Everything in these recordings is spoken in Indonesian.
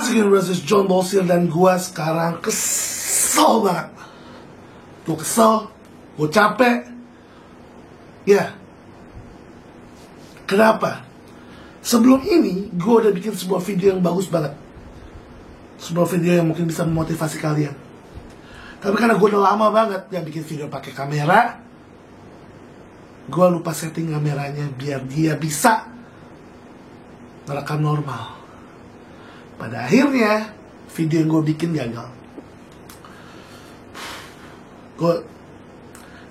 Once again, this is John Bosir dan gue sekarang kesel banget. Gue kesel, gue capek. Ya, kenapa? Sebelum ini, gue udah bikin sebuah video yang bagus banget. Sebuah video yang mungkin bisa memotivasi kalian. Tapi karena gue udah lama banget gak bikin video pakai kamera, gue lupa setting kameranya biar dia bisa merekam normal. Pada akhirnya, video yang gue bikin gagal.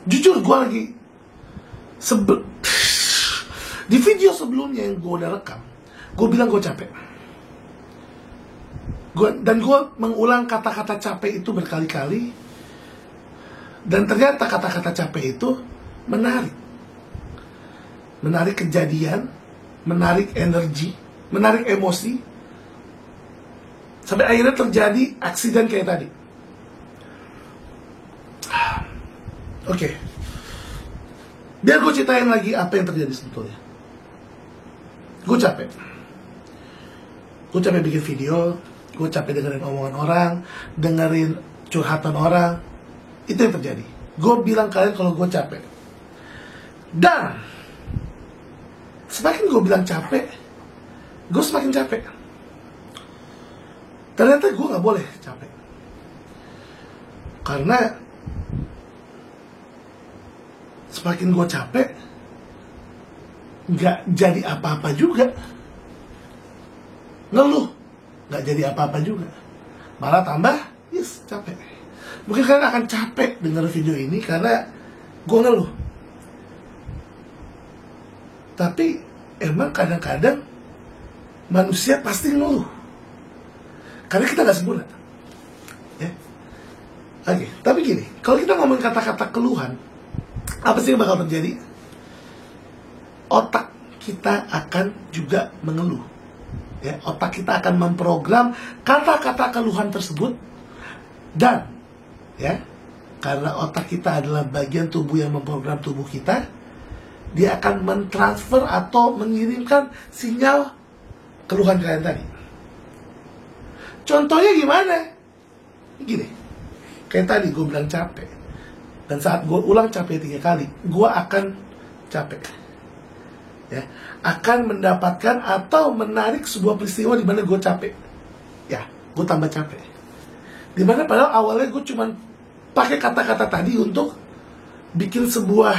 Jujur gue lagi di video sebelumnya yang gue udah rekam, gue bilang gue capek. Dan gue mengulang kata-kata capek itu berkali-kali. Dan ternyata kata-kata capek itu menarik. Menarik kejadian, menarik energi, menarik emosi. Sampai akhirnya terjadi aksiden kayak tadi. Oke. Biar gue ceritain lagi apa yang terjadi sebetulnya. Gue capek. Gue capek bikin video. Gue capek dengerin omongan orang, dengerin curhatan orang. Itu yang terjadi. Gue bilang kalian kalau gue capek. Dan semakin gue bilang capek, gue semakin capek. Ternyata gue gak boleh capek. Karena semakin gue capek, gak jadi apa-apa juga. Ngeluh, gak jadi apa-apa juga. Malah tambah, capek. Mungkin kalian akan capek denger video ini karena gue ngeluh. Tapi emang kadang-kadang manusia pasti ngeluh. Karena kita gak sempurna. Ya. Oke, tapi gini, kalau kita ngomong kata-kata keluhan, apa sih yang bakal terjadi? Otak kita akan juga mengeluh. Ya, otak kita akan memprogram kata-kata keluhan tersebut. Dan ya, karena otak kita adalah bagian tubuh yang memprogram tubuh kita, dia akan mentransfer atau mengirimkan sinyal keluhan kalian tadi. Contohnya gimana? Gini, kayak tadi gue bilang capek. Dan saat gue ulang capek 3 kali, gue akan capek. Ya, akan mendapatkan atau menarik sebuah peristiwa di mana gue capek. Ya, gue tambah capek. Dimana padahal awalnya gue cuma pakai kata-kata tadi untuk bikin sebuah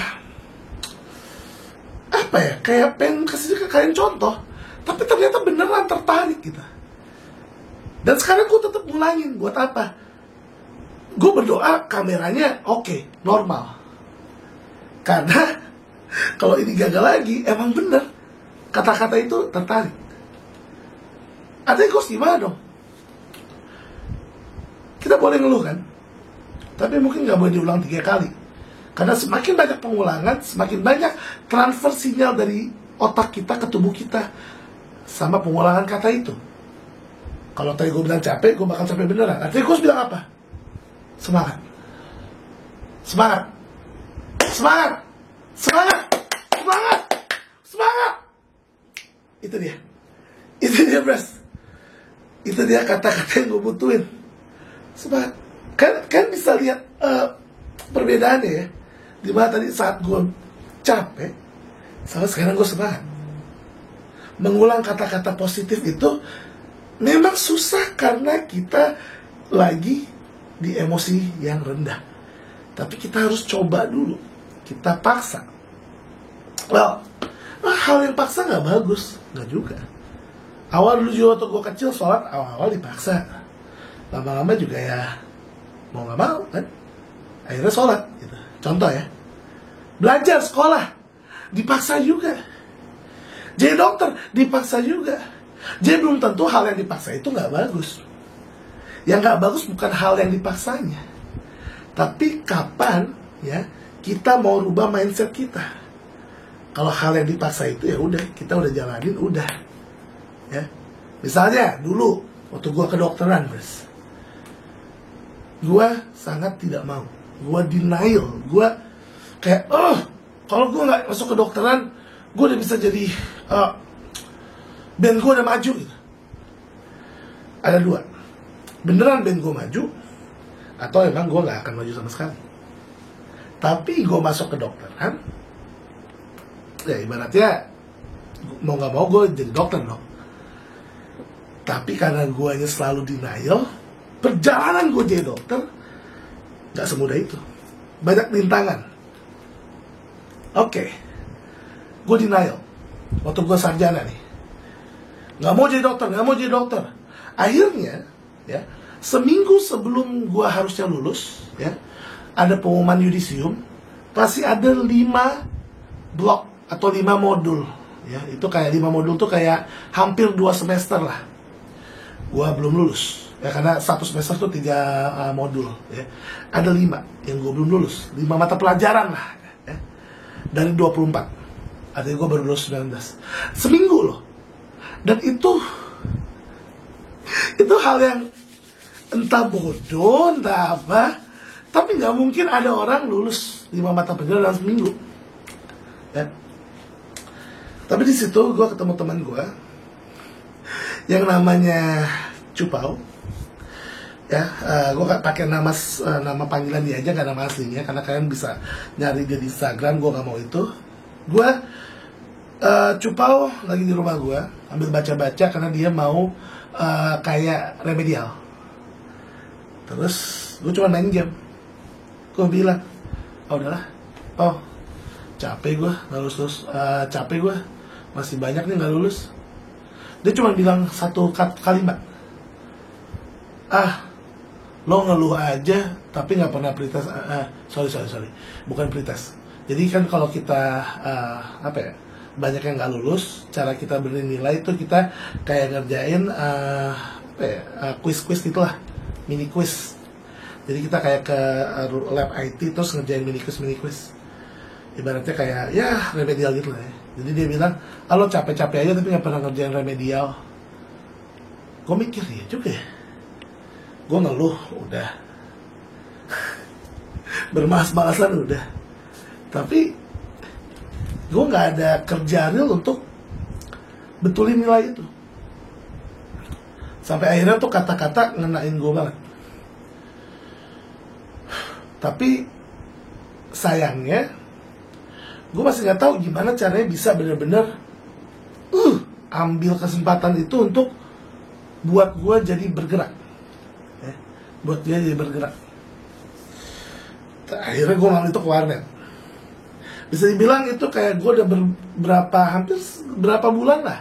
apa ya, kayak pengen kasih ke kalian contoh, tapi ternyata beneran tertarik gitu. Dan sekarang gue tetap ngulangin. Buat apa? Gue berdoa kameranya oke, normal. Karena kalau ini gagal lagi, emang bener kata-kata itu tertarik. Artinya gue gimana dong? Kita boleh ngeluh kan? Tapi mungkin gak boleh diulang 3 kali. Karena semakin banyak pengulangan, semakin banyak transfer sinyal dari otak kita ke tubuh kita sama pengulangan kata itu. Kalau tadi gue bilang capek, gue bakal capek beneran. Artinya gue harus bilang apa? Semangat. Semangat. Semangat. Semangat. Semangat. Semangat. Itu dia. Itu dia, bros. Itu dia kata-kata yang gue butuhin. Semangat. Kan bisa lihat perbedaannya ya. Dimana tadi saat gue capek, sama sekarang gue semangat. Mengulang kata-kata positif itu memang susah karena kita lagi di emosi yang rendah. Tapi kita harus coba dulu. Kita paksa. Well, hal yang paksa gak bagus. Gak juga. Awal dulu juga waktu gue kecil sholat, awal-awal dipaksa. Lama-lama juga ya mau gak mau kan. Akhirnya sholat gitu. Contoh ya, belajar sekolah dipaksa juga. Jadi dokter dipaksa juga. Jadi belum tentu hal yang dipaksa itu gak bagus. Yang gak bagus bukan hal yang dipaksanya, tapi kapan ya kita mau rubah mindset kita. Kalau hal yang dipaksa itu ya udah, kita udah jalanin udah. Ya, misalnya dulu waktu gue kedokteran, bros, gue sangat tidak mau. Gue denial. Gue kayak, kalau gue gak masuk kedokteran, gue udah bisa jadi band gue udah maju gitu. Ada dua, beneran band gue maju, atau emang gue gak akan maju sama sekali. Tapi gue masuk ke dokteran, ya ibaratnya mau gak mau gue jadi dokter dong. Tapi karena guanya selalu denial, perjalanan gue jadi dokter gak semudah itu, banyak rintangan. Oke, gue denial waktu gue sarjana nih, gak mau jadi dokter. Akhirnya ya, seminggu sebelum gue harusnya lulus ya, ada pengumuman yudisium, pasti ada 5 blok atau 5 modul ya. Itu kayak 5 modul tuh kayak hampir 2 semester lah. Gua belum lulus ya, karena 1 semester tuh 3 modul ya. Ada 5 yang gua belum lulus, 5 mata pelajaran lah ya, dari 24. Artinya gua baru lulus 19. Seminggu loh. Dan itu hal yang entah bodoh, entah apa, tapi nggak mungkin ada orang lulus 5 mata pelajaran dalam seminggu ya. Tapi di situ gue ketemu teman gue yang namanya Cupau ya. Gue pakai nama panggilan dia aja, nggak nama aslinya, karena kalian bisa nyari dia di Instagram. Gue nggak mau itu. Gue Cupau lagi di rumah gue ambil baca-baca karena dia mau kayak remedial. Terus gue cuma main game. Gue bilang, oh udahlah, capek gue nggak lulus, capek gue, masih banyak nih nggak lulus. Dia cuma bilang satu kalimat, lo ngeluh aja tapi nggak pernah pretest. Sorry, bukan pretest. Jadi kan kalau kita banyak yang nggak lulus, cara kita beri nilai itu kita kayak ngerjain quiz gitulah, mini quiz. Jadi kita kayak ke lab IT terus ngerjain mini quiz. Ibaratnya kayak ya remedial gitu lah ya. Jadi dia bilang, lo capek-capek aja tapi gak pernah ngerjain remedial. Gue mikir ya juga ya, gue ngeluh udah bermalas-malasan udah, tapi gue gak ada kerja real untuk betulin nilai itu. Sampai akhirnya tuh kata-kata ngenain gue banget. Tapi sayangnya gue masih nggak tahu gimana caranya bisa bener-bener ambil kesempatan itu untuk buat gue jadi bergerak ya, buat dia jadi bergerak. Akhirnya gue ngambil itu ke warnet. Bisa dibilang itu kayak gue udah hampir berapa bulan lah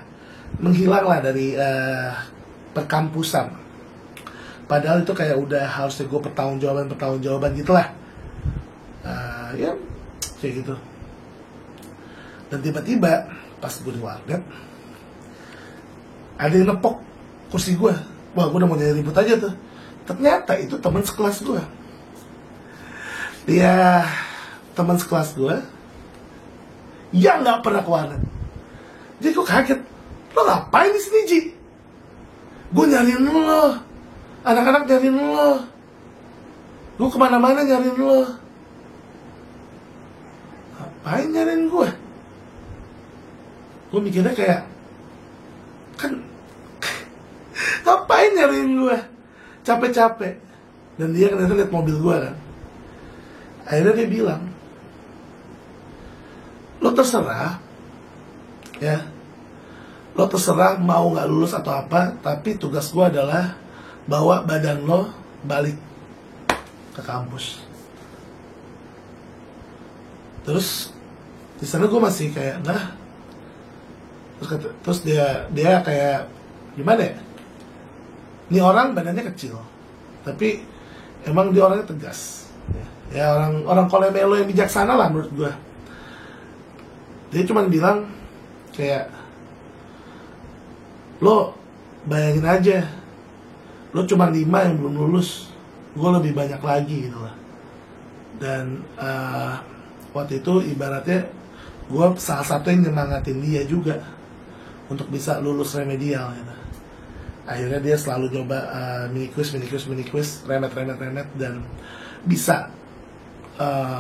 menghilang lah dari perkampusan. Padahal itu kayak udah harusnya gue pertanggungjawaban gitulah. Ya kayak gitu. Dan tiba-tiba pas gue di warnet, ada yang nepok kursi gue. Wah, gue udah mau nyari ribut aja tuh. Ternyata itu teman sekelas gue. Dia teman sekelas gue yang nggak pernah ke warnet. Jadi gue kaget, lo ngapain di sini, Ji? Gue nyariin lo, anak-anak nyariin lo, gue kemana-mana nyariin lo. Ngapain nyariin gue? Gue mikirnya kayak, kan ngapain nyariin gue? Capek-capek. Dan dia ternyata liat mobil gue kan. Akhirnya dia bilang, lo terserah ya, lo terserah mau gak lulus atau apa, tapi tugas gue adalah bawa badan lo balik ke kampus. Terus di sana gue masih kayak terus dia kayak gimana ya, ini orang badannya kecil tapi emang dia orangnya tegas ya, orang kolemelo yang bijaksana lah menurut gue. Dia cuma bilang kayak, lo bayangin aja, lo cuma 5 yang belum lulus, gue lebih banyak lagi gitu lah. Dan waktu itu ibaratnya gue salah satu yang nyemangatin dia juga untuk bisa lulus remedial gitu. Akhirnya dia selalu nyoba mini quiz, remet dan bisa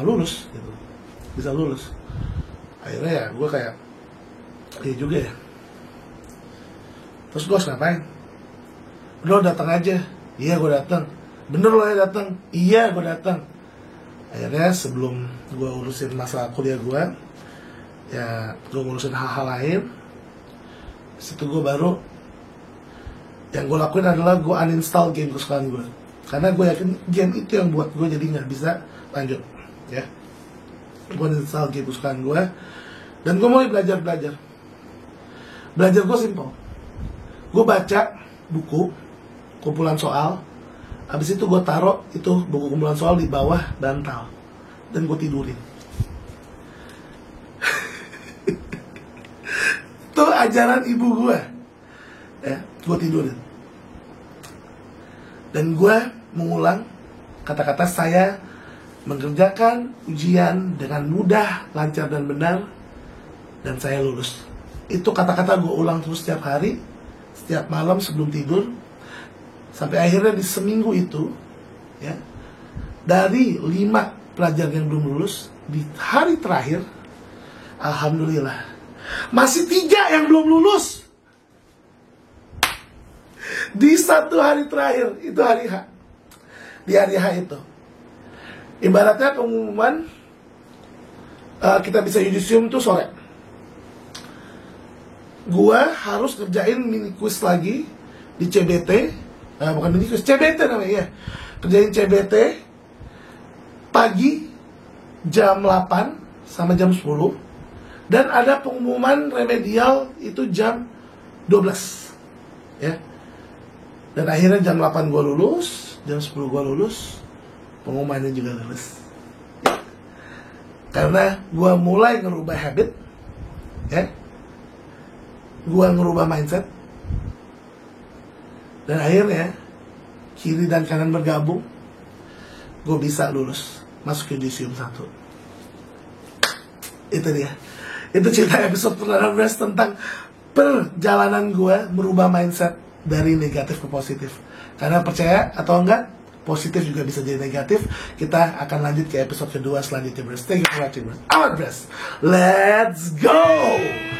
lulus gitu, bisa lulus. Akhirnya ya gue kayak, iya juga ya. Terus gue harus ngapain? Lo datang aja. Iya gue datang. Bener lo ya datang. Iya gue datang. Akhirnya sebelum gue urusin masalah kuliah gue, ya gue ngurusin hal-hal lain. Situ gue baru, yang gue lakuin adalah gue uninstall game kesukaan gue, karena gue yakin game itu yang buat gue jadi nggak bisa lanjut. Ya, gue uninstall game kesukaan gue, dan gue mulai belajar. Belajar gue simple. Gue baca buku kumpulan soal, habis itu gue taruh itu buku kumpulan soal di bawah bantal, dan gue tidurin. Itu ajaran ibu gue. Ya, gue tidurin. Dan gue mengulang kata-kata saya mengerjakan ujian dengan mudah, lancar dan benar, dan saya lulus. Itu kata-kata gue ulang terus setiap hari, setiap malam sebelum tidur, sampai akhirnya di seminggu itu, ya, dari 5 pelajar yang belum lulus, di hari terakhir, alhamdulillah, masih 3 yang belum lulus. Di satu hari terakhir, itu hari H. Di hari H itu, ibaratnya pengumuman kita bisa yudisium tuh sore. Gua harus kerjain mini quiz lagi di CBT. Bukan mini quiz, CBT namanya ya. Kerjain CBT pagi jam 8 sama jam 10. Dan ada pengumuman remedial itu jam 12. Ya. Dan akhirnya jam 8 gue lulus, jam 10 gue lulus, pengumumannya juga lulus. Karena gue mulai ngerubah habit, ya, gue ngerubah mindset, dan akhirnya kiri dan kanan bergabung, gue bisa lulus, masuk ke yudisium 1. Itu dia. Itu cerita episode perdana tentang perjalanan gue merubah mindset dari negatif ke positif. Karena percaya atau enggak, positif juga bisa jadi negatif. Kita akan lanjut ke episode kedua selanjutnya, bros. Thank you for watching, bros. Amat, bros. Let's go!